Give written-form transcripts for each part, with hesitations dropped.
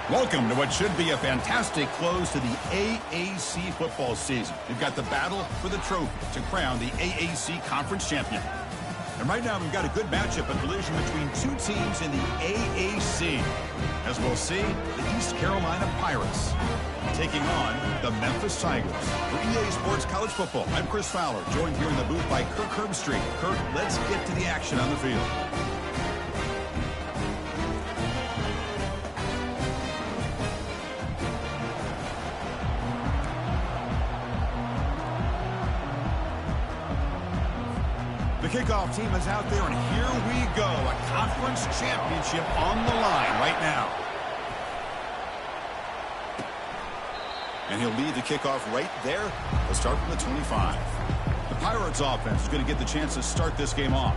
Welcome to what should be a fantastic close to the AAC football season. We've got the battle for the trophy to crown the AAC Conference Champion. And right now we've got a good matchup, a collision between two teams in the AAC. As we'll see, the East Carolina Pirates taking on the Memphis Tigers. For EA Sports College Football, I'm Chris Fowler, joined here in the booth by Kirk Herbstreit. Kirk, let's get to the action on the field. The kickoff team is out there, and here we go. A conference championship on the line right now. And he'll lead the kickoff right there. Let's start from the 25. The Pirates offense is going to get the chance to start this game off.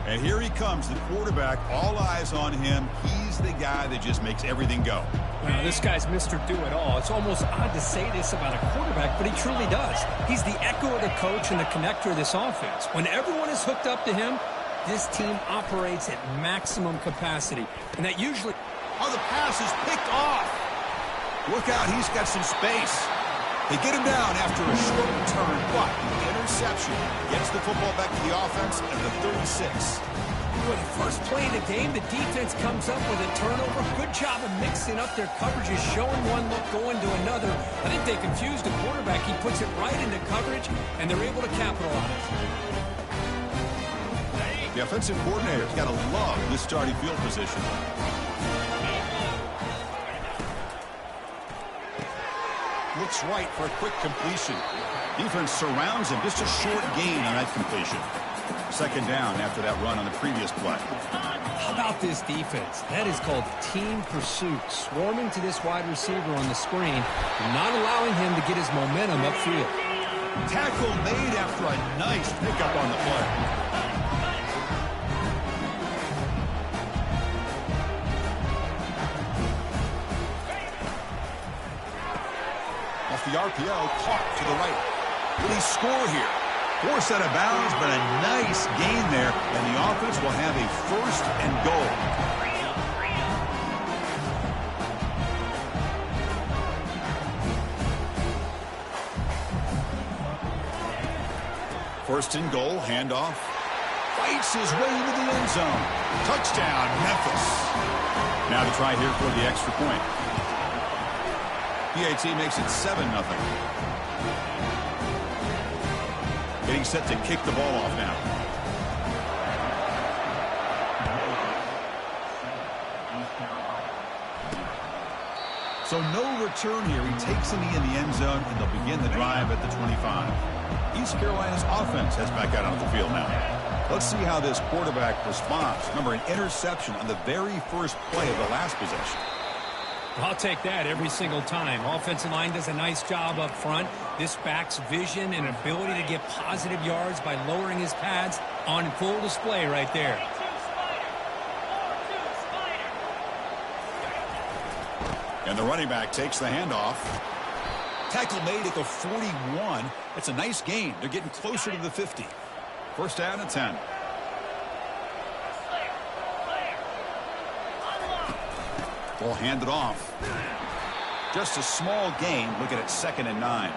And here he comes, the quarterback. All eyes on him. He's the guy that just makes everything go. Well, this guy's Mr. Do-It-All. It's almost odd to say this about a quarterback, but he truly does. He's the echo of the coach and the connector of this offense. When everyone is hooked up to him, this team operates at maximum capacity. And that usually... Oh, the pass is picked off. Look out, he's got some space. They get him down after a short return, but the interception gets the football back to the offense at the 36. For the first play of the game, the defense comes up with a turnover. Good job of mixing up their coverages, showing one look, going to another. I think they confused the quarterback. He puts it right into coverage, and they're able to capitalize. The offensive coordinator's got to love this starting field position. Looks right for a quick completion. Defense surrounds him. Just a short gain on that completion. Second down after that run on the previous play. How about this defense? That is called team pursuit. Swarming to this wide receiver on the screen, not allowing him to get his momentum upfield. Tackle made after a nice pickup on the play. Off the RPO, caught to the right. Will he score here? Force out of bounds, but a nice gain there, and the offense will have a first and goal. First and goal, handoff. Fights his way into the end zone. Touchdown, Memphis. Now to try here for the extra point. PAT makes it 7-0. Getting set to kick the ball off now. So no return here. He takes a knee in the end zone, and they'll begin the drive at the 25. East Carolina's offense heads back out on the field now. Let's see how this quarterback responds. Remember, an interception on the very first play of the last possession. I'll take that every single time. Offensive line does a nice job up front. This back's vision and ability to get positive yards by lowering his pads on full display right there. And the running back takes the handoff. Tackle made at the 41. It's a nice gain. They're getting closer to the 50. First down and 10. Ball handed off. Just a small gain. Look at it, 2nd and 9.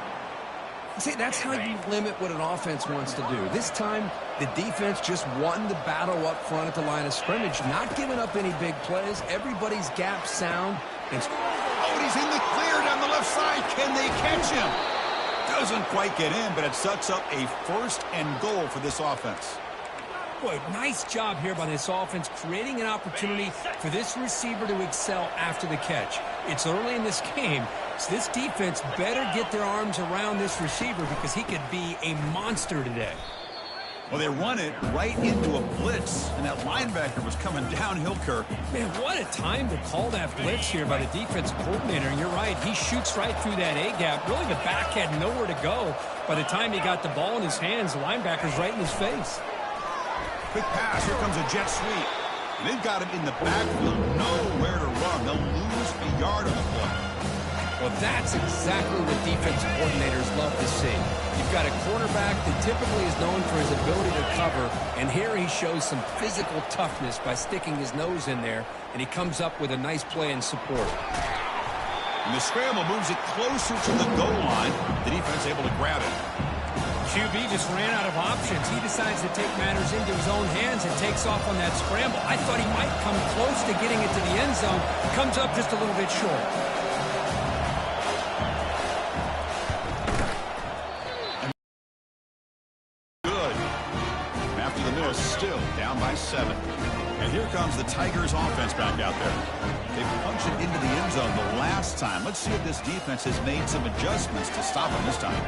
See, that's how you limit what an offense wants to do. This time, the defense just won the battle up front at the line of scrimmage, not giving up any big plays. Everybody's gap sound. And he's in the clear down the left side. Can they catch him? Doesn't quite get in, but it sets up a first and goal for this offense. Boy, nice job here by this offense, creating an opportunity for this receiver to excel after the catch. It's early in this game, so this defense better get their arms around this receiver because he could be a monster today. Well, they run it right into a blitz, and that linebacker was coming downhill, Kirk. Man, what a time to call that blitz here by the defensive coordinator. And you're right, he shoots right through that A-gap. Really, the back had nowhere to go. By the time he got the ball in his hands, the linebacker's right in his face. Quick pass. Here comes a jet sweep. And they've got him in the backfield, nowhere to run. They'll lose a yard on the play. Well, that's exactly what defensive coordinators love to see. You've got a quarterback that typically is known for his ability to cover, and here he shows some physical toughness by sticking his nose in there, and he comes up with a nice play in support. And the scramble moves it closer to the goal line. The defense able to grab it. QB just ran out of options. He decides to take matters into his own hands and takes off on that scramble. I thought he might come close to getting it to the end zone. Comes up just a little bit short. Good. After the miss, still down by 7. And here comes the Tigers offense back out there. They punched it into the end zone the last time. Let's see if this defense has made some adjustments to stop them this time.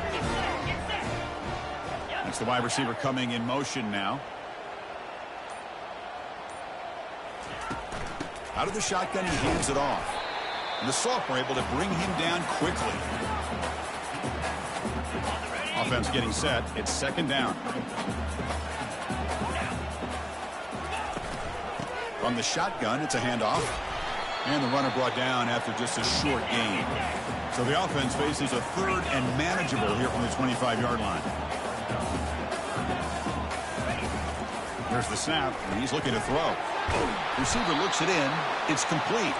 That's the wide receiver coming in motion now. Out of the shotgun, he hands it off. And the sophomore able to bring him down quickly. Offense getting set. It's second down. From the shotgun, it's a handoff. And the runner brought down after just a short gain. So the offense faces a third and manageable here from the 25-yard line. There's the snap, and he's looking to throw. Receiver looks it in. It's complete.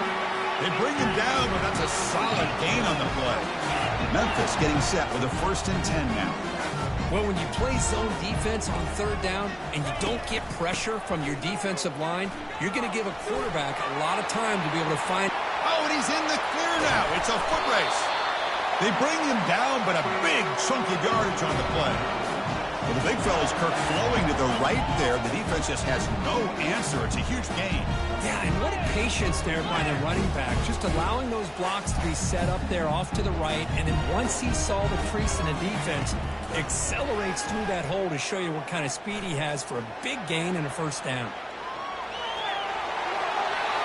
They bring him down, but that's a solid gain on the play. Memphis getting set with a 1st and 10 now. Well, when you play zone defense on third down and you don't get pressure from your defensive line, you're going to give a quarterback a lot of time to be able to find. Oh, and he's in the clear now. It's a foot race. They bring him down, but a big chunk of yardage on the play. Well, the big fella's Kirk flowing to the right there. The defense just has no answer. It's a huge gain. Yeah, and what a patience there by the running back. Just allowing those blocks to be set up there off to the right. And then once he saw the crease in the defense, accelerates through that hole to show you what kind of speed he has for a big gain and a 1st down.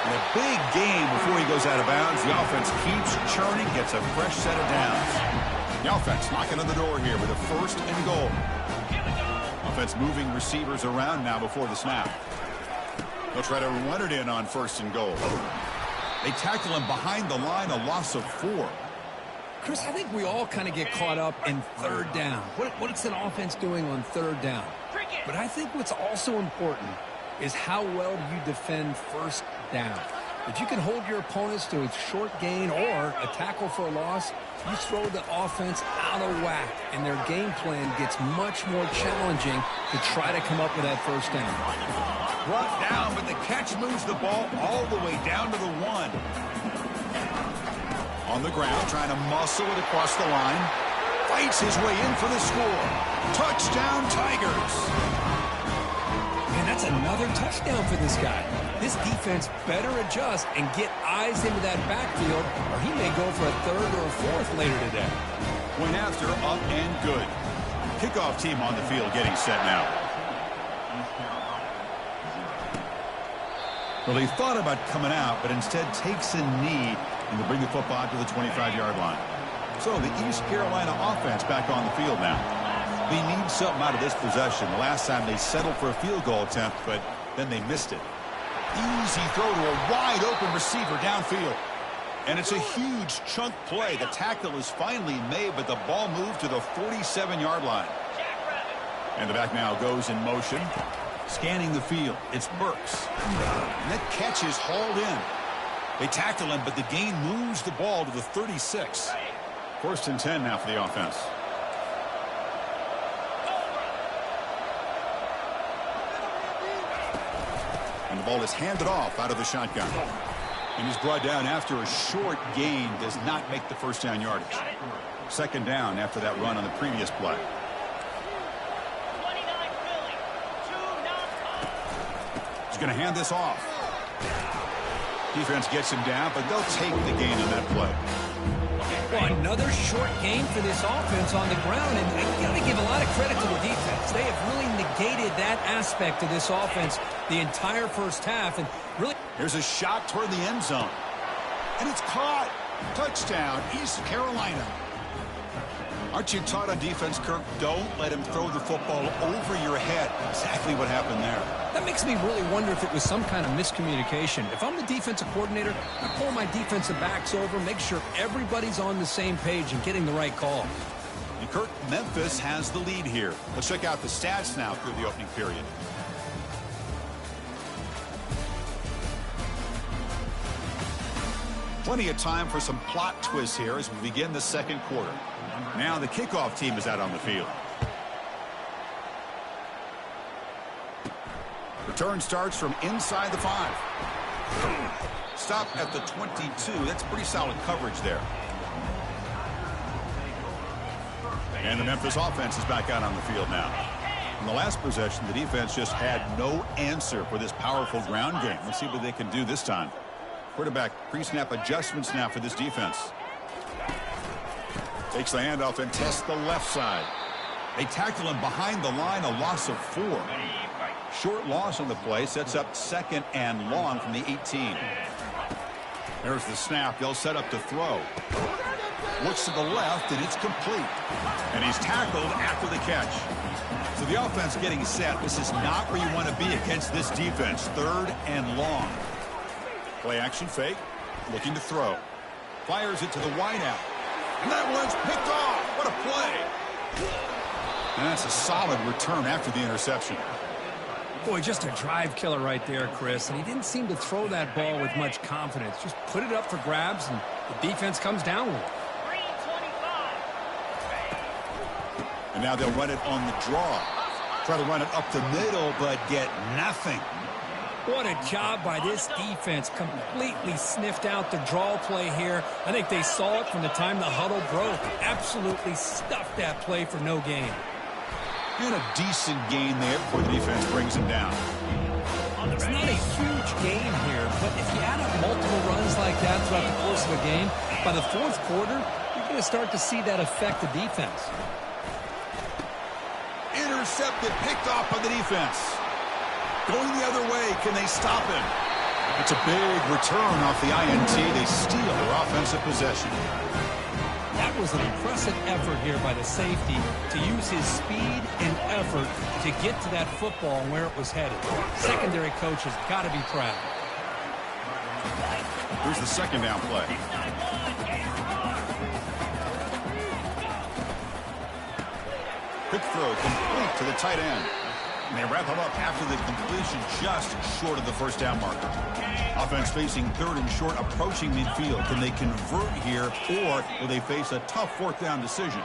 And a big gain before he goes out of bounds. The offense keeps churning, gets a fresh set of downs. The offense knocking on the door here with a 1st and goal. Offense moving receivers around now before the snap. They'll try to run it in on 1st and goal. They tackle him behind the line, a loss of 4. Chris, I think we all kind of get caught up in third down. What's an offense doing on third down? But I think what's also important is how well do you defend 1st down. If you can hold your opponents to a short gain or a tackle for a loss, you throw the offense out of whack, and their game plan gets much more challenging to try to come up with that 1st down. Brought down, but the catch moves the ball all the way down to the 1. On the ground, trying to muscle it across the line. Fights his way in for the score. Touchdown, Tigers. Man, that's another touchdown for this guy. This defense better adjust and get eyes into that backfield, or he may go for a 3rd or a 4th later today. Point after, up and good. Kickoff team on the field getting set now. Well, he thought about coming out, but instead takes a knee and will bring the football to the 25-yard line. So the East Carolina offense back on the field now. They need something out of this possession. The last time they settled for a field goal attempt, but then they missed it. Easy throw to a wide-open receiver downfield. And it's a huge chunk play. The tackle is finally made, but the ball moved to the 47-yard line. And the back now goes in motion. Scanning the field, it's Burks. And that catch is hauled in. They tackle him, but the gain moves the ball to the 36. 1st and 10 now for the offense. And the ball is handed off out of the shotgun. And he's brought down after a short gain. Does not make the 1st down yardage. 2nd down after that run on the previous play. He's going to hand this off. Defense gets him down, but they'll take the gain on that play. Well, another short gain for this offense on the ground, and you got to give a lot of credit to the defense. They have really negated that aspect of this offense the entire 1st half, and really. Here's a shot toward the end zone, and it's caught. Touchdown, East Carolina. Aren't you taught on defense, Kirk? Don't let him throw the football over your head. Exactly what happened there. That makes me really wonder if it was some kind of miscommunication. If I'm the defensive coordinator, I pull my defensive backs over, make sure everybody's on the same page and getting the right call. And Kirk, Memphis has the lead here. Let's check out the stats now through the opening period. Plenty of time for some plot twists here as we begin the second quarter. Now the kickoff team is out on the field. Return starts from inside the 5. Stop at the 22. That's pretty solid coverage there. And the Memphis offense is back out on the field now. In the last possession, the defense just had no answer for this powerful ground game. Let's see what they can do this time. Quarterback pre-snap adjustments now for this defense. Takes the handoff and tests the left side. They tackle him behind the line, a loss of 4. Short loss on the play, sets up 2nd and long from the 18. There's the snap. They'll set up to throw. Looks to the left, and it's complete. And he's tackled after the catch. So the offense getting set. This is not where you want to be against this defense. 3rd and long. Play action fake. Looking to throw. Fires it to the wideout. And that one's picked off. What a play. And that's a solid return after the interception. Boy, just a drive killer right there, Chris. And he didn't seem to throw that ball with much confidence. Just put it up for grabs, and the defense comes down with it. And now they'll run it on the draw. Try to run it up the middle, but get nothing. What a job by this defense. Completely sniffed out the draw play here. I think they saw it from the time the huddle broke. Absolutely stuffed that play for no gain. And a decent gain there before the defense brings him down. It's not a huge gain here, but if you add up multiple runs like that throughout the course of a game, by the 4th quarter, you're going to start to see that affect the defense. Intercepted, picked off by the defense. Going the other way, can they stop him? It's a big return off the INT. They steal their offensive possession. That was an impressive effort here by the safety to use his speed and effort to get to that football and where it was headed. Secondary coach has got to be proud. Here's the 2nd down play. Quick throw complete to the tight end. And they wrap him up after the completion just short of the 1st down marker. Offense facing 3rd and short, approaching midfield. Can they convert here, or will they face a tough 4th down decision?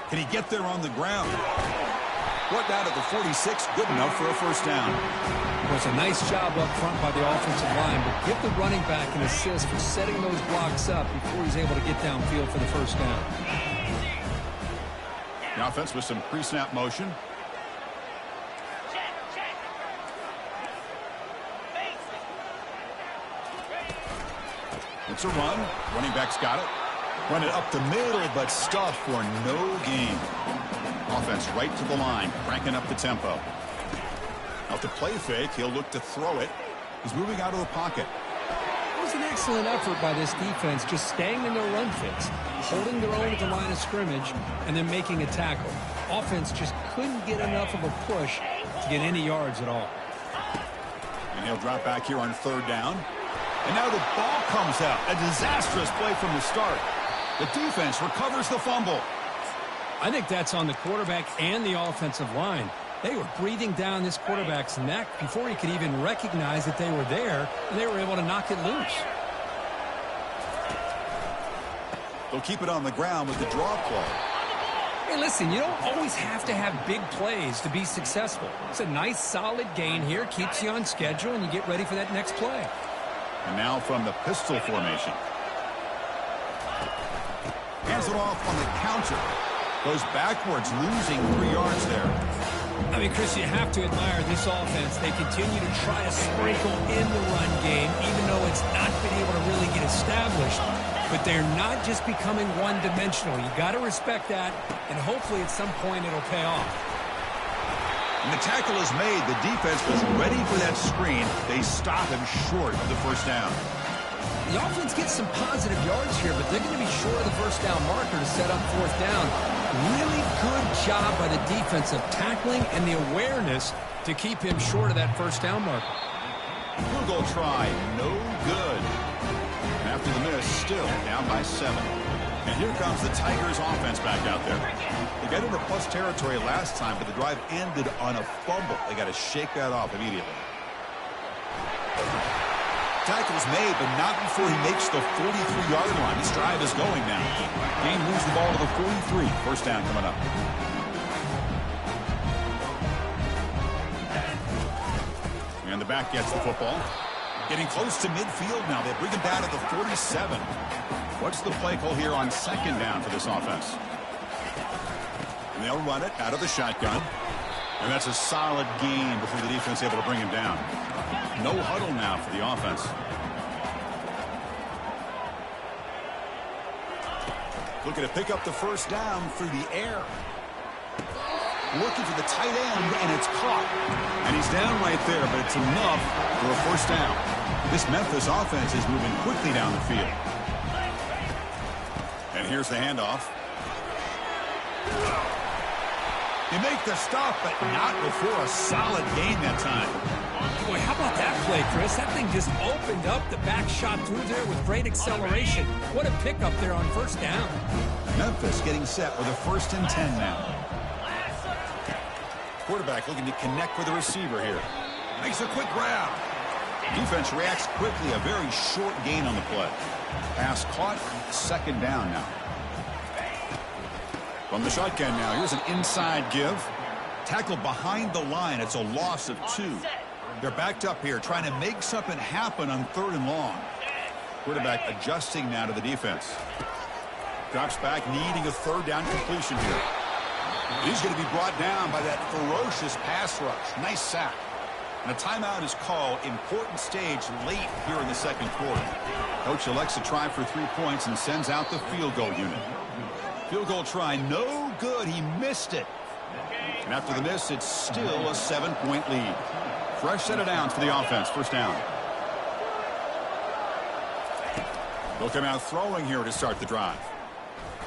Can he get there on the ground? Brought down at the 46, good enough for a 1st down. It was a nice job up front by the offensive line, but give the running back an assist for setting those blocks up before he's able to get downfield for the 1st down. The offense with some pre-snap motion. It's a run. Running back's got it. Run it up the middle, but stuffed for no gain. Offense right to the line, cranking up the tempo. Out to play fake, he'll look to throw it. He's moving out of the pocket. It was an excellent effort by this defense, just staying in their run fits, holding their own at the line of scrimmage, and then making a tackle. Offense just couldn't get enough of a push to get any yards at all. And he'll drop back here on 3rd down. And now the ball comes out. A disastrous play from the start. The defense recovers the fumble. I think that's on the quarterback and the offensive line. They were breathing down this quarterback's neck before he could even recognize that they were there, and they were able to knock it loose. They'll keep it on the ground with the draw play. Hey, listen, you don't always have to have big plays to be successful. It's a nice, solid gain here, keeps you on schedule, and you get ready for that next play. And now from the pistol formation. Hands it off on the counter. Goes backwards, losing 3 yards there. I mean, Chris, you have to admire this offense. They continue to try to sprinkle in the run game, even though it's not been able to really get established. But they're not just becoming one-dimensional. You got to respect that, and hopefully at some point it'll pay off. And the tackle is made. The defense was ready for that screen. They stop him short of the 1st down. The offense gets some positive yards here, but they're going to be short of the 1st down marker to set up 4th down. Really good job by the defense of tackling and the awareness to keep him short of that 1st down marker. Field goal try, no good. And after the miss, still down by 7. And here comes the Tigers offense back out there. They got into plus territory last time, but the drive ended on a fumble. They got to shake that off immediately. Tackle's made, but not before he makes the 43-yard line. This drive is going now. Game moves the ball to the 43. First down coming up. And the back gets the football. Getting close to midfield now. They bring him down to the 47. What's the play call here on second down for this offense? And they'll run it out of the shotgun. And that's a solid gain before the defense is able to bring him down. No huddle now for the offense. Looking to pick up the first down through the air. Looking for the tight end, and it's caught. And he's down right there, but it's enough for a first down. This Memphis offense is moving quickly down the field. And here's the handoff. They make the stop, but not before a solid gain that time. Boy, how about that play, Chris? That thing just opened up. The back shot through there with great acceleration. What a pickup there on first down. Memphis getting set with a 1st and 10 now. Quarterback looking to connect with the receiver here. Makes a quick grab. Defense reacts quickly. A very short gain on the play. Pass caught. Second down now. From the shotgun now. Here's an inside give. Tackle behind the line. It's a loss of 2. They're backed up here trying to make something happen on 3rd and long. Quarterback adjusting now to the defense. Drops back, needing a 3rd down completion here. He's going to be brought down by that ferocious pass rush. Nice sack. And a timeout is called. Important stage late here in the second quarter. Coach elects to try for 3 points and sends out the field goal unit. Field goal try, no good. He missed it. And after the miss, it's still a 7-point lead. Fresh set of downs for the offense. First down. They'll come out throwing here to start the drive.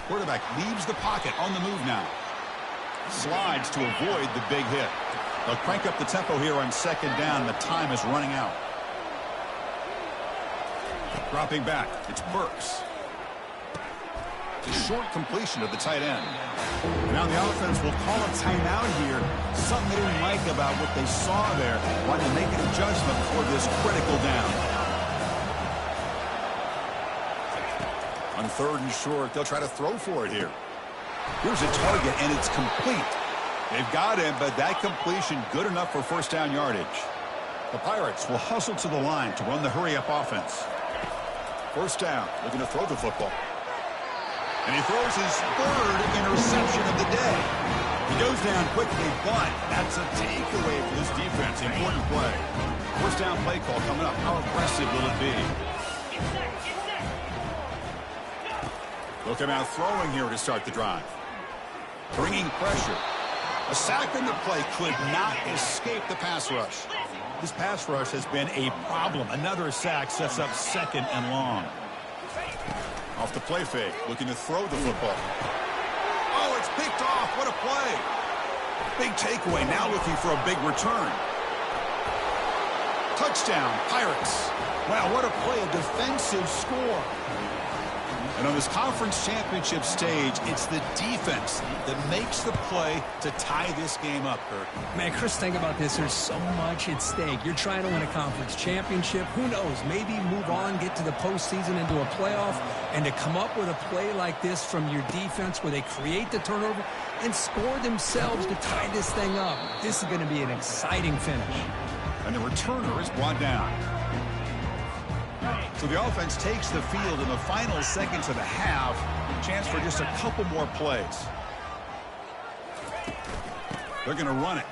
Quarterback leaves the pocket on the move now. Slides to avoid the big hit. They'll crank up the tempo here on second down. The time is running out. Dropping back. It's Burks. It's a short completion of the tight end. Now the offense will call a timeout here. Something they didn't like about what they saw there. Want to make an adjustment for this critical down. On 3rd and short, they'll try to throw for it here. Here's a target, and it's complete. They've got him, but that completion good enough for first down yardage. The Pirates will hustle to the line to run the hurry-up offense. First down, looking to throw the football. And he throws his 3rd interception of the day. He goes down quickly, but that's a takeaway for this defense. Important play. First down play call coming up. How aggressive will it be? They'll come out throwing here to start the drive. Bringing pressure. A sack in the play could not escape the pass rush. This pass rush has been a problem. Another sack sets up 2nd and long. Off the play fake, looking to throw the football. Oh, it's picked off. What a play. Big takeaway, now looking for a big return. Touchdown, Pirates. Wow, what a play, a defensive score. And on this conference championship stage, it's the defense that makes the play to tie this game up, Kirk. Man, Chris, think about this. There's so much at stake. You're trying to win a conference championship. Who knows? Maybe move on, get to the postseason, into a playoff, and to come up with a play like this from your defense where they create the turnover and score themselves to tie this thing up. This is going to be an exciting finish. And the returner is brought down. So the offense takes the field in the final seconds of the half. Chance for just a couple more plays. They're going to run it.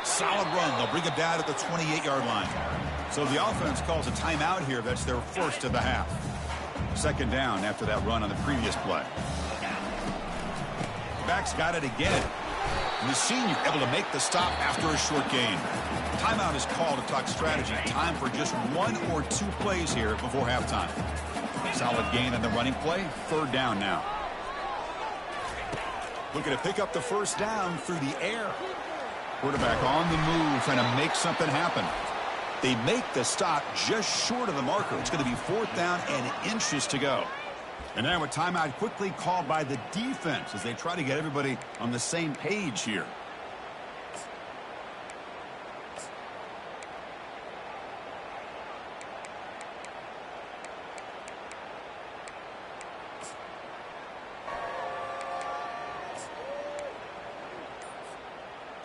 Solid run. They'll bring it down at the 28-yard line. So the offense calls a timeout here. That's their first of the half. Second down after that run on the previous play. Back's got it again. And the senior able to make the stop after a short gain. Timeout is called to talk strategy. Time for just 1 or 2 plays here before halftime. Solid gain on the running play. 3rd down now. Looking to pick up the first down through the air. Quarterback on the move, trying to make something happen. They make the stop just short of the marker. It's going to be 4th down and inches to go. And now a timeout quickly called by the defense as they try to get everybody on the same page here.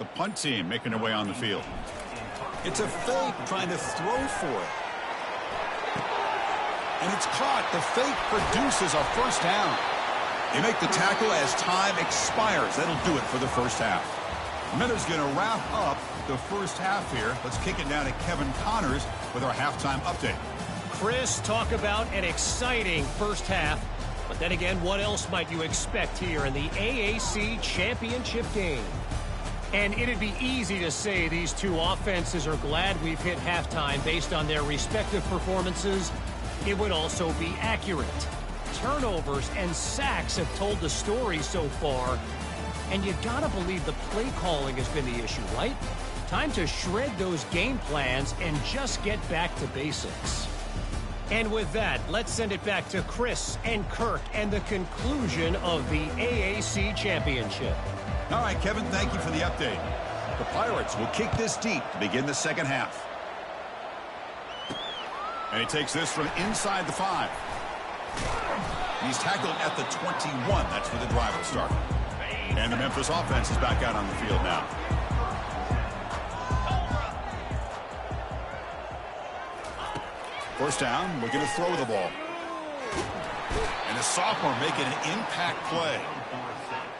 The punt team making their way on the field. It's a fake trying to throw for it. And it's caught. The fake produces a first down. They make the tackle as time expires. That'll do it for the first half. Miller's going to wrap up the first half here. Let's kick it down to Kevin Connors with our halftime update. Chris, talk about an exciting first half. But then again, what else might you expect here in the AAC championship game? And it'd be easy to say these two offenses are glad we've hit halftime based on their respective performances. It would also be accurate. Turnovers and sacks have told the story so far. And you gotta believe the play calling has been the issue, right? Time to shred those game plans and just get back to basics. And with that, let's send it back to Chris and Kirk and the conclusion of the AAC Championship. All right, Kevin, thank you for the update. The Pirates will kick this deep to begin the second half. And he takes this from inside the 5. He's tackled at the 21. That's where the drive will start. And the Memphis offense is back out on the field now. First down, we're going to throw the ball. And the sophomore making an impact play.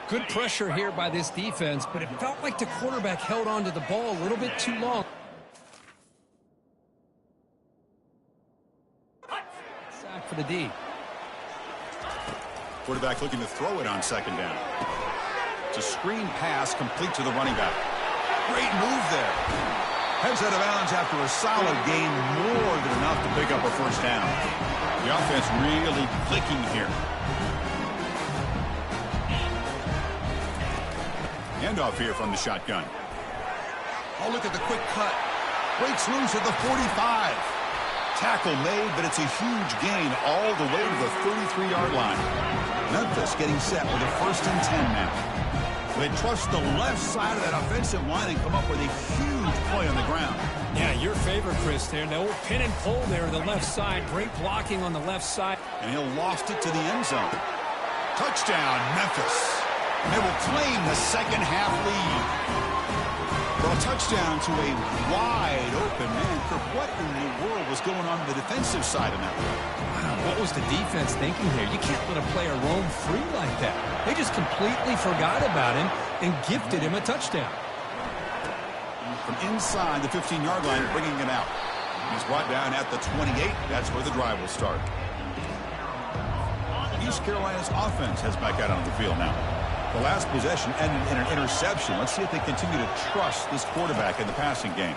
Good pressure here by this defense, but it felt like the quarterback held on to the ball a little bit too long. Sack for the D. Quarterback looking to throw it on second down. It's a screen pass complete to the running back. Great move there. Heads out of bounds after a solid gain, more than enough to pick up a first down. The offense really clicking here. Handoff here from the shotgun. Oh, look at the quick cut. Breaks loose at the 45. Tackle made, but it's a huge gain all the way to the 33-yard line. Memphis getting set with a 1st and 10 now. They trust the left side of that offensive line and come up with a huge play on the ground. Yeah, your favorite, Chris, there. The old pin and pull there, the left side. Great blocking on the left side. And he'll loft it to the end zone. Touchdown, Memphis. They will claim the second half lead. Well, a touchdown to a wide open man. Kirk, what in the world was going on the defensive side of that play? Wow, what was the defense thinking here? You can't let a player roam free like that. They just completely forgot about him and gifted him a touchdown. From inside the 15-yard line, bringing it out. He's brought down at the 28. That's where the drive will start. East Carolina's offense has back out on the field now. The last possession ended in an interception. Let's see if they continue to trust this quarterback in the passing game.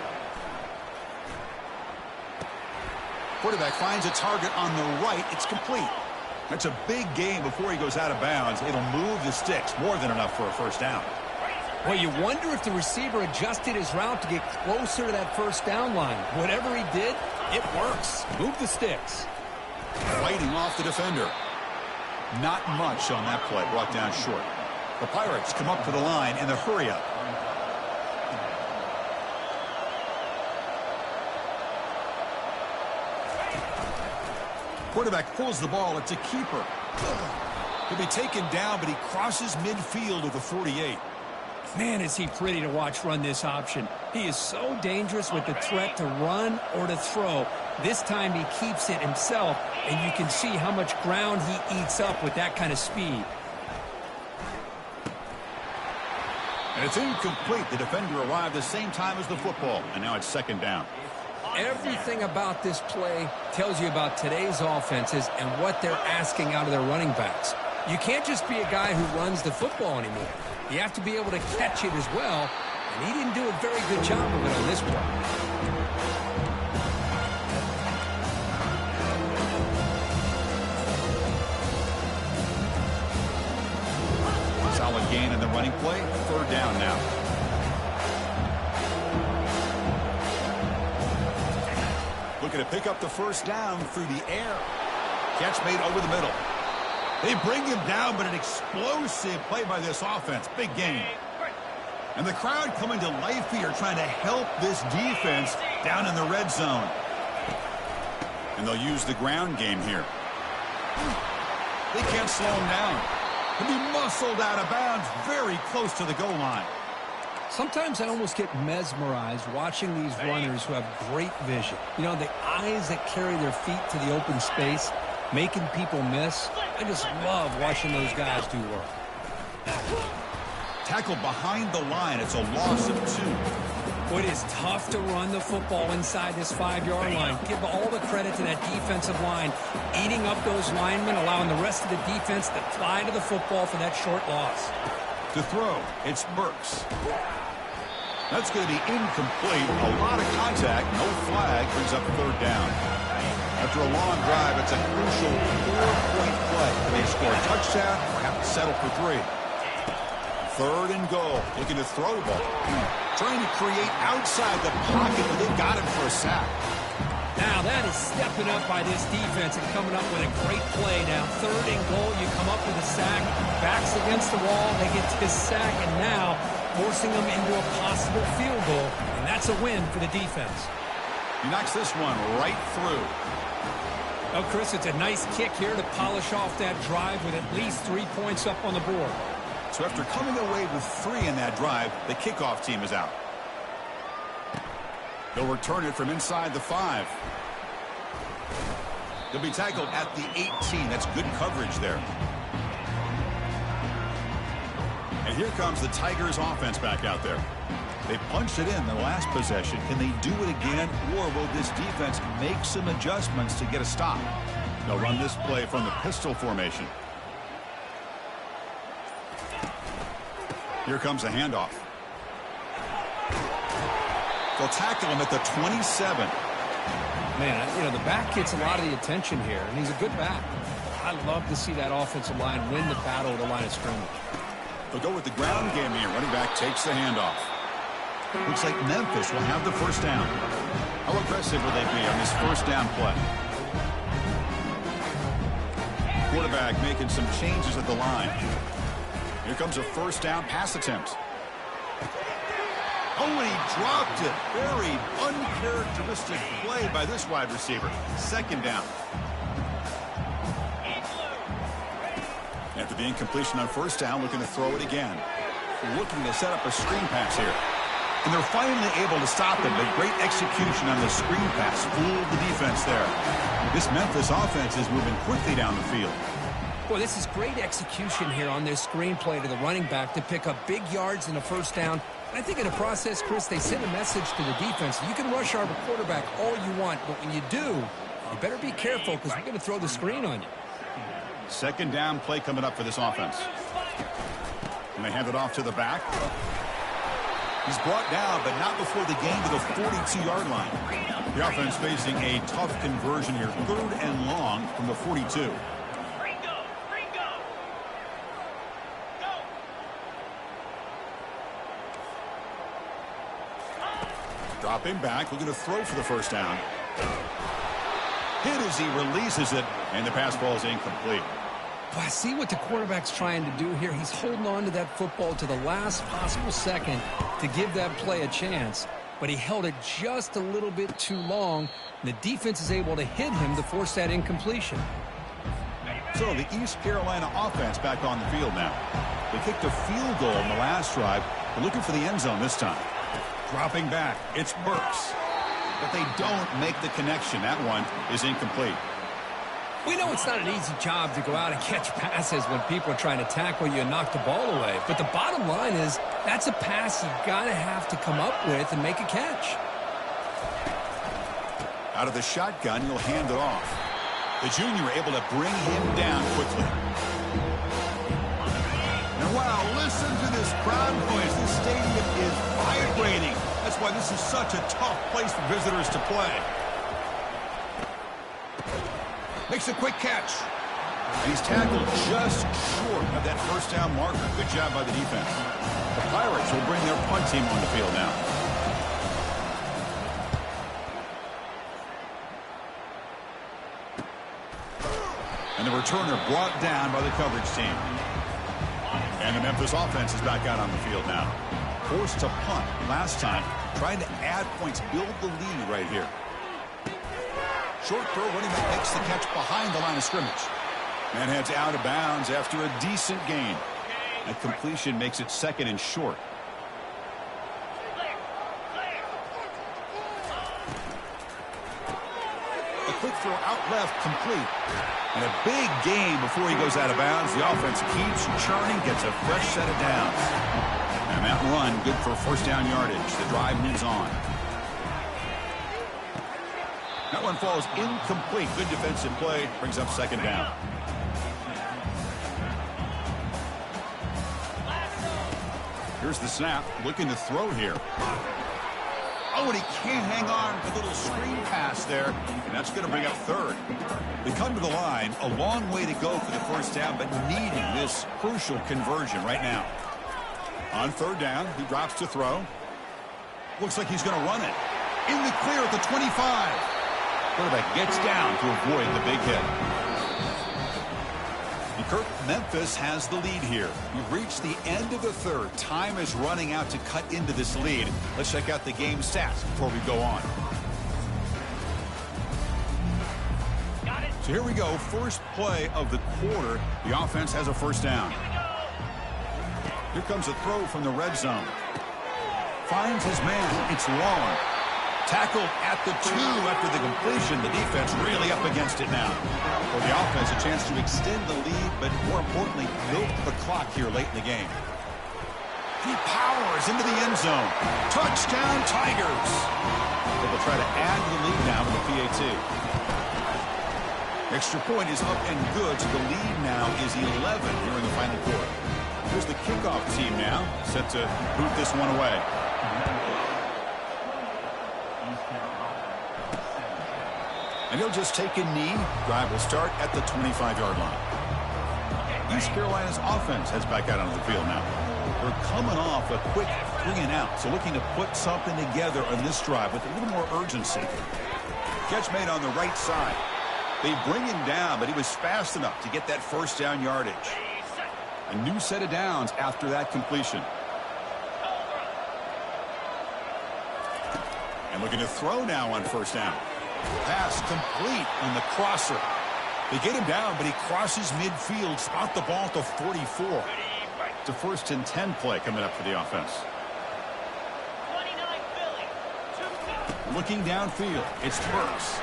Quarterback finds a target on the right. It's complete. That's a big gain before he goes out of bounds. It'll move the sticks. More than enough for a first down. Well, you wonder if the receiver adjusted his route to get closer to that first down line. Whatever he did, it works. Move the sticks. Fighting off the defender. Not much on that play. Brought down short. The Pirates come up to the line in the hurry-up. Quarterback pulls the ball. It's a keeper. He'll be taken down, but he crosses midfield of the 48. Man, is he pretty to watch run this option. He is so dangerous with the threat to run or to throw. This time he keeps it himself, and you can see how much ground he eats up with that kind of speed. And it's incomplete. The defender arrived the same time as the football, and now it's second down. Everything about this play tells you about today's offenses and what they're asking out of their running backs. You can't just be a guy who runs the football anymore. You have to be able to catch it as well, and he didn't do a very good job of it on this play. Solid gain in the running play. Third down now. Looking to pick up the first down through the air. Catch made over the middle. They bring him down, but an explosive play by this offense. Big gain. And the crowd coming to life here, trying to help this defense down in the red zone. And they'll use the ground game here. They can't slow him down. He'll be muscled out of bounds very close to the goal line. Sometimes I almost get mesmerized watching these runners who have great vision. You know, the eyes that carry their feet to the open space, making people miss. I just love watching those guys do work. Tackled behind the line. It's a loss of 2. Well, it is tough to run the football inside this 5-yard line. Give all the credit to that defensive line, eating up those linemen, allowing the rest of the defense to fly to the football for that short loss. To throw, it's Burks. That's going to be incomplete. A lot of contact. No flag. Brings up 3rd down. After a long drive, it's a crucial 4-point play. Can they score a touchdown or have to settle for 3? 3rd and goal. Looking to throw the ball. Trying to create outside the pocket, but they got him for a sack. Now that is stepping up by this defense and coming up with a great play now. 3rd and goal, you come up with a sack. Backs against the wall, they get this sack, and now forcing them into a possible field goal. And that's a win for the defense. He knocks this one right through. Oh, Chris, it's a nice kick here to polish off that drive with at least 3 points up on the board. So after coming away with 3 in that drive, the kickoff team is out. They'll return it from inside the 5. They'll be tackled at the 18. That's good coverage there. And here comes the Tigers offense back out there. They punched it in the last possession. Can they do it again, or will this defense make some adjustments to get a stop? They'll run this play from the pistol formation. Here comes a handoff. They'll tackle him at the 27. Man, you know, the back gets a lot of the attention here, and he's a good back. I love to see that offensive line win the battle at the line of scrimmage. They'll go with the ground game here. Running back takes the handoff. Looks like Memphis will have the 1st down. How aggressive will they be on this 1st down play? Quarterback making some changes at the line. Here comes a 1st down pass attempt. Oh, and he dropped it. Very uncharacteristic play by this wide receiver. 2nd down. After the incompletion on 1st down, looking to throw it again. Looking to set up a screen pass here. And they're finally able to stop him, but great execution on the screen pass. Fooled the defense there. This Memphis offense is moving quickly down the field. Boy, this is great execution here on this screenplay to the running back to pick up big yards in the 1st down. I think in the process, Chris, they send a message to the defense. You can rush our quarterback all you want, but when you do, you better be careful because we're going to throw the screen on you. 2nd down play coming up for this offense. And they hand it off to the back. He's brought down, but not before the gain to the 42-yard line. The offense facing a tough conversion here. 3rd and long from the 42. Dropping back, looking to throw for the 1st down. Hit as he releases it, and the pass ball is incomplete. Well, I see what the quarterback's trying to do here. He's holding on to that football to the last possible second to give that play a chance, but he held it just a little bit too long, and the defense is able to hit him to force that incompletion. So the East Carolina offense back on the field now. They kicked a field goal in the last drive. They're looking for the end zone this time. Dropping back, it's Burks. But they don't make the connection. That one is incomplete. We know it's not an easy job to go out and catch passes when people are trying to tackle you and knock the ball away. But the bottom line is that's a pass you got to have to come up with and make a catch. Out of the shotgun, he'll hand it off. The junior able to bring him down quickly. And wow, listen to this crowd noise. This stadium is vibrating. That's why this is such a tough place for visitors to play. Makes a quick catch. And he's tackled just short of that 1st down marker. Good job by the defense. The Pirates will bring their punt team on the field now. And the returner brought down by the coverage team. And the Memphis offense is back out on the field now. Forced to punt last time. Trying to add points, build the lead right here. Short throw, running back makes the catch behind the line of scrimmage. And heads out of bounds after a decent gain. That completion makes it 2nd and short. quick throw out left, complete. And a big gain before he goes out of bounds. The offense keeps churning, gets a fresh set of downs. And that run, good for first down yardage. The drive moves on. That one falls incomplete. Good defensive play. Brings up second down. Here's the snap. Looking to throw here. Oh, and he can't hang on. A little screen pass there. And that's going to bring up third. They come to the line. A long way to go for the first down, but needing this crucial conversion right now. On third down, he drops to throw. Looks like he's going to run it. In the clear at the 25. Quarterback gets down to avoid the big hit. And Kirk, Memphis has the lead here. We've reached the end of the third. Time is running out to cut into this lead. Let's check out the game stats before we go on. Got it. So here we go. First play of the quarter. The offense has a first down. Here comes a throw from the red zone. Finds his man. It's long. Tackled at the 2 after the completion. The defense really up against it now. For the offense, a chance to extend the lead, but more importantly, milk the clock here late in the game. He powers into the end zone. Touchdown, Tigers. So they'll try to add to the lead now with the PAT. Extra point is up and good, so the lead now is 11 here in the final quarter. Here's the kickoff team now, set to boot this one away. And he'll just take a knee. Drive will start at the 25-yard line. East Carolina's offense heads back out onto the field now. They're coming off a quick 3-and-out, so looking to put something together on this drive with a little more urgency. Catch made on the right side. They bring him down, but he was fast enough to get that first down yardage. A new set of downs after that completion. And looking to throw now on first down. Pass complete on the crosser. They get him down, but he crosses midfield, spot the ball to 44. It's a 1st and 10 play coming up for the offense. Looking downfield, it's Burks.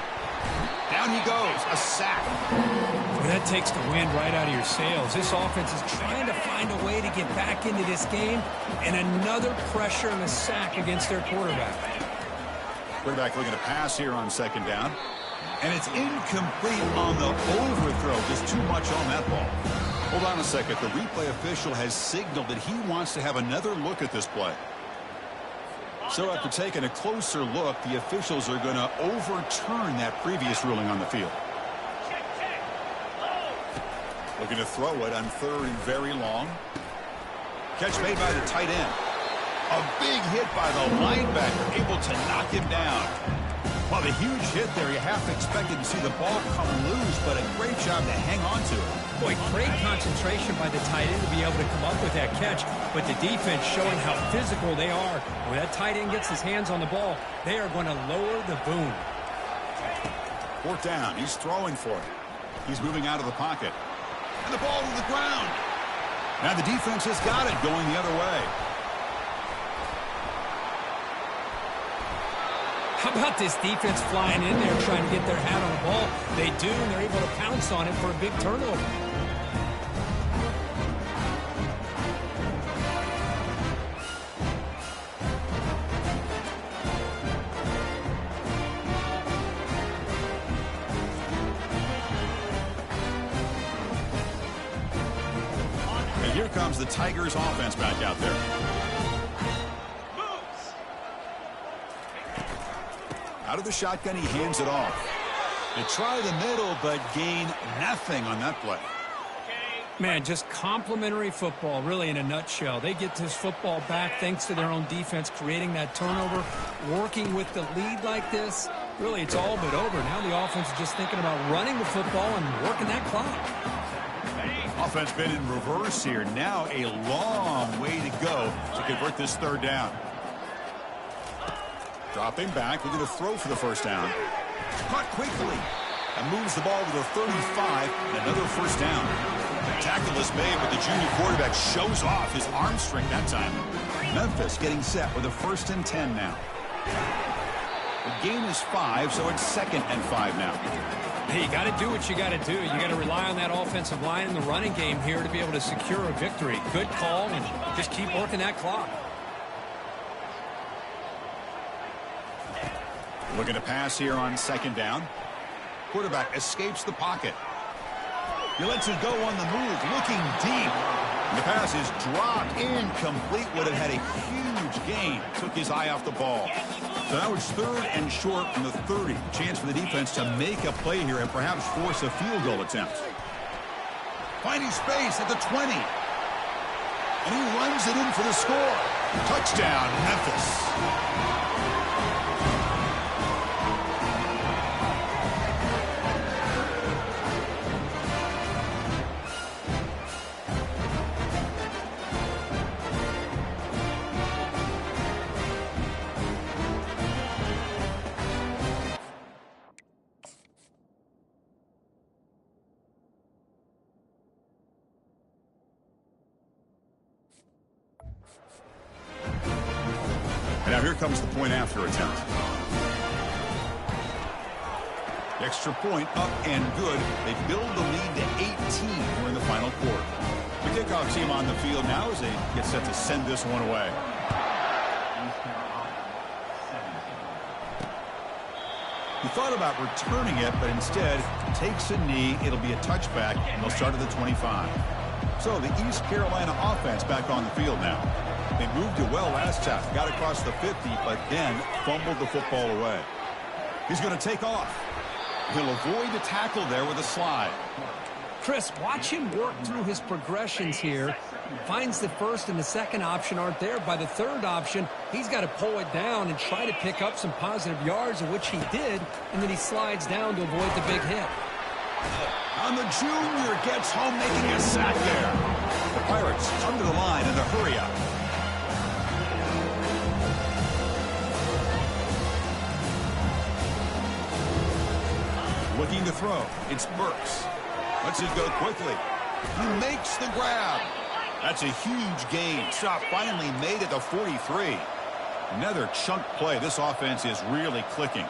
Down he goes, a sack. Well, that takes the wind right out of your sails. This offense is trying to find a way to get back into this game, and another pressure and a sack against their quarterback. Quarterback looking to pass here on second down. And it's incomplete on the overthrow. Just too much on that ball. Hold on a second. The replay official has signaled that he wants to have another look at this play. So after taking a closer look, the officials are going to overturn that previous ruling on the field. Looking to throw it on third and very long. Catch made by the tight end. A big hit by the linebacker, able to knock him down. Well, the huge hit there, you half expected to see the ball come loose, but a great job to hang on to it. Boy, great concentration by the tight end to be able to come up with that catch, but the defense showing how physical they are. When that tight end gets his hands on the ball, they are going to lower the boom. 4th down, he's throwing for it. He's moving out of the pocket. And the ball to the ground. Now the defense has got it going the other way. How about this defense flying in there trying to get their hat on the ball? They do, and they're able to pounce on it for a big turnover. And here comes the Tigers offense back out there. Out of the shotgun, he hands it off. They try the middle, but gain nothing on that play. Man, just complimentary football, really, in a nutshell. They get this football back thanks to their own defense, creating that turnover, working with the lead like this. Really, it's all but over. Now the offense is just thinking about running the football and working that clock. Offense been in reverse here. Now a long way to go to convert this third down. Dropping back, looking to throw for the first down. Caught quickly and moves the ball to the 35, and another first down. Tackle is made, but the junior quarterback shows off his arm strength that time. Memphis getting set with a 1st and 10 now. The gain is 5, so it's 2nd and 5 now. Hey, you got to do what you got to do. You got to rely on that offensive line in the running game here to be able to secure a victory. Good call, and just keep working that clock. Looking to pass here on 2nd down. Quarterback escapes the pocket. He lets it go on the move, looking deep. And the pass is dropped incomplete. Would have had a huge gain. Took his eye off the ball. So now it's 3rd and short from the 30. Chance for the defense to make a play here and perhaps force a field goal attempt. Finding space at the 20. And he runs it in for the score. Touchdown, Memphis. And now here comes the point after attempt. The extra point up and good. They build the lead to 18 here in the final quarter. The kickoff team on the field now as they get set to send this one away. He thought about returning it, but instead takes a knee. It'll be a touchback, and they'll start at the 25. So the East Carolina offense back on the field now. They moved it well last time. Got across the 50, but then fumbled the football away. He's going to take off. He'll avoid the tackle there with a slide. Chris, watch him work through his progressions here. Finds the first and the second option aren't there. By the third option, he's got to pull it down and try to pick up some positive yards, of which he did, and then he slides down to avoid the big hit. And the junior gets home, making a sack there. The Pirates come to the line in a hurry-up. Looking to throw. It's Burks. Lets it go quickly. He makes the grab. That's a huge gain. Stop finally made at the 43. Another chunk play. This offense is really clicking.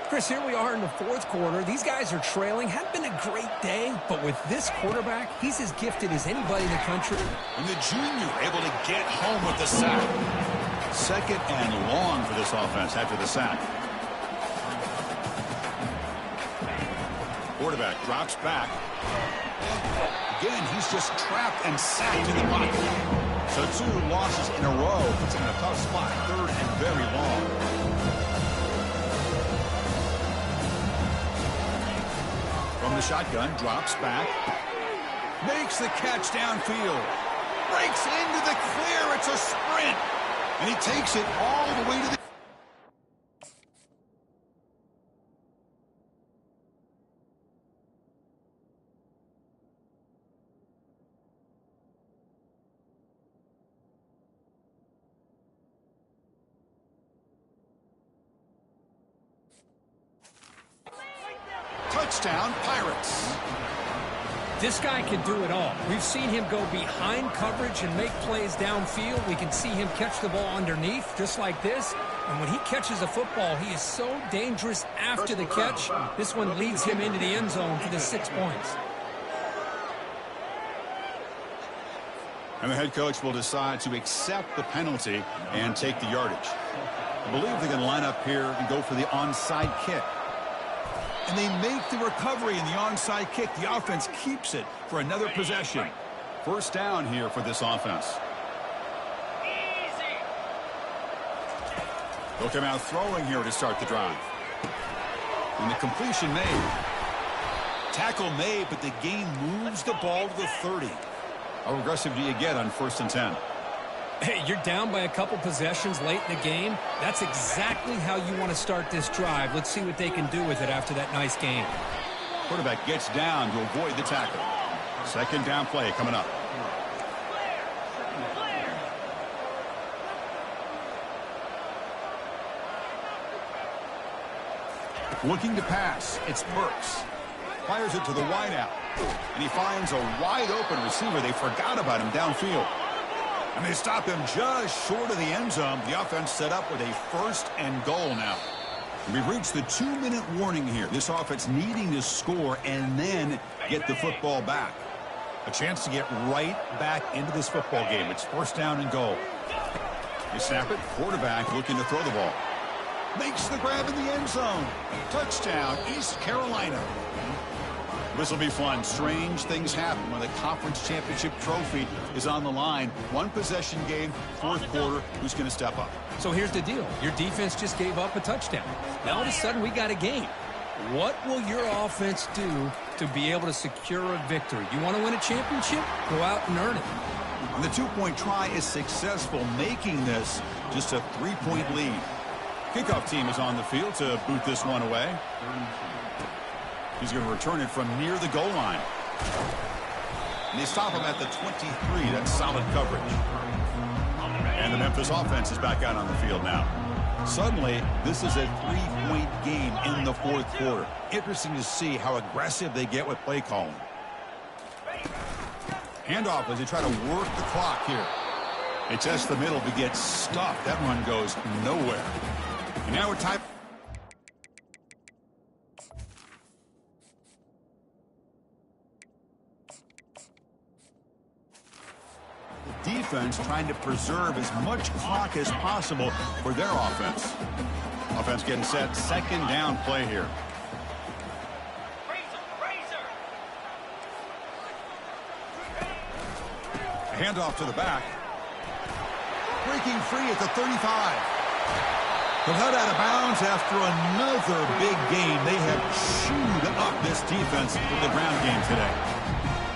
Chris, here we are in the 4th quarter. These guys are trailing. Hadn't been a great day, but with this quarterback, he's as gifted as anybody in the country. And the junior able to get home with the sack. 2nd and long for this offense after the sack. Quarterback drops back. Again, he's just trapped and sacked in the pocket. So 2 losses in a row puts him in a tough spot. 3rd and very long. From the shotgun, drops back. Makes the catch downfield. Breaks into the clear. It's a sprint. And he takes it all the way to the... Touchdown, Pirates. This guy can do it all. We've seen him go behind coverage and make plays downfield. We can see him catch the ball underneath, just like this. And when he catches a football, he is so dangerous after the catch. This one leads him into the end zone for the 6 points. And the head coach will decide to accept the penalty and take the yardage. I believe they're going to line up here and go for the onside kick. And they make the recovery in the onside kick. The offense keeps it for another possession. 1st down here for this offense. They'll come out throwing here to start the drive. And the completion made. Tackle made, but the gain moves the ball to the 30. How aggressive do you get on 1st and 10? Hey, you're down by a couple possessions late in the game. That's exactly how you want to start this drive. Let's see what they can do with it after that nice game. Quarterback gets down to avoid the tackle. 2nd down play coming up. Looking to pass. It's Burks. Fires it to the wideout. And he finds a wide-open receiver. They forgot about him downfield. And they stop him just short of the end zone. The offense set up with a 1st and goal now. We've reached the 2-minute warning here. This offense needing to score and then get the football back. A chance to get right back into this football game. It's first down and goal. You snap it. Quarterback looking to throw the ball. Makes the grab in the end zone. Touchdown, East Carolina. This will be fun. Strange things happen when the conference championship trophy is on the line. One possession game, fourth quarter. Who's going to step up? So here's the deal. Your defense just gave up a touchdown. Now all of a sudden we got a game. What will your offense do to be able to secure a victory? You want to win a championship? Go out and earn it. And the 2-point try is successful, making this just a 3-point lead. Kickoff team is on the field to boot this one away. He's going to return it from near the goal line. And they stop him at the 23. That's solid coverage. And the Memphis offense is back out on the field now. Suddenly, this is a 3-point game in the fourth quarter. Interesting to see how aggressive they get with play calling. Handoff as they try to work the clock here. They test the middle but get stuffed. That run goes nowhere. And now we're time. The defense trying to preserve as much clock as possible for their offense. Offense getting set. Second down play here. A handoff to the back. Breaking free at the 35. They're let out of bounds after another big game. They have chewed up this defense with the ground game today.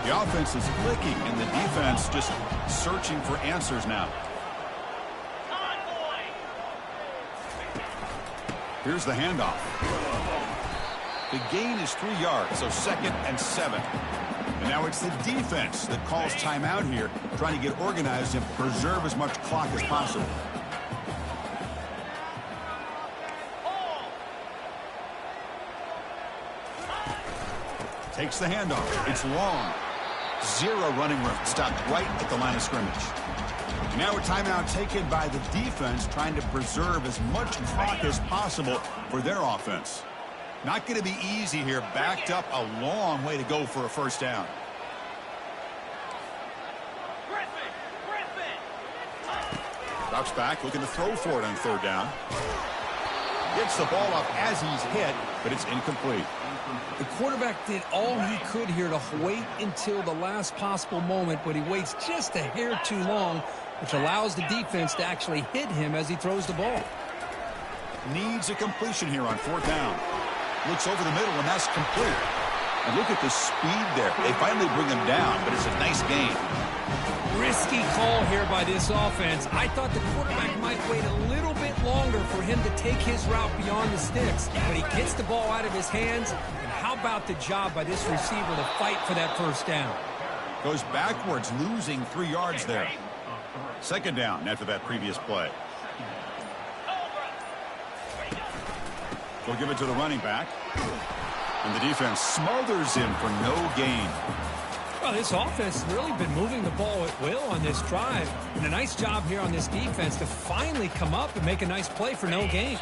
The offense is clicking, and the defense just searching for answers now. Here's the handoff. The gain is 3 yards, so 2nd and 7. And now it's the defense that calls timeout here, trying to get organized and preserve as much clock as possible. Takes the handoff. It's long. Zero running room. Stopped right at the line of scrimmage. And now a timeout taken by the defense, trying to preserve as much clock as possible for their offense. Not going to be easy here. Backed up a long way to go for a first down. Drops back, looking to throw for it on third down. Gets the ball up as he's hit, but it's incomplete. The quarterback did all he could here to wait until the last possible moment, but he waits just a hair too long, which allows the defense to actually hit him as he throws the ball. Needs a completion here on fourth down. Looks over the middle, and that's complete. And look at the speed there. They finally bring him down, but it's a nice gain. Risky call here by this offense. I thought the quarterback might wait a little bit longer for him to take his route beyond the sticks, but he gets the ball out of his hands. And how about the job by this receiver to fight for that first down? Goes backwards, losing 3 yards there. Second down after that previous play. They'll give it to the running back. And the defense smothers him for no gain. Well, this offense has really been moving the ball at will on this drive. And a nice job here on this defense to finally come up and make a nice play for no gain.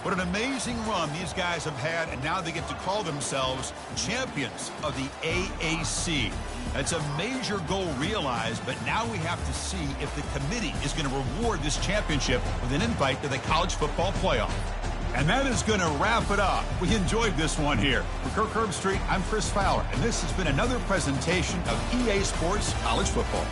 What an amazing run these guys have had, and now they get to call themselves champions of the AAC. That's a major goal realized, but now we have to see if the committee is going to reward this championship with an invite to the college football playoff. And that is going to wrap it up. We enjoyed this one here. For Kirk Herbstreit, I'm Chris Fowler, and this has been another presentation of EA Sports College Football.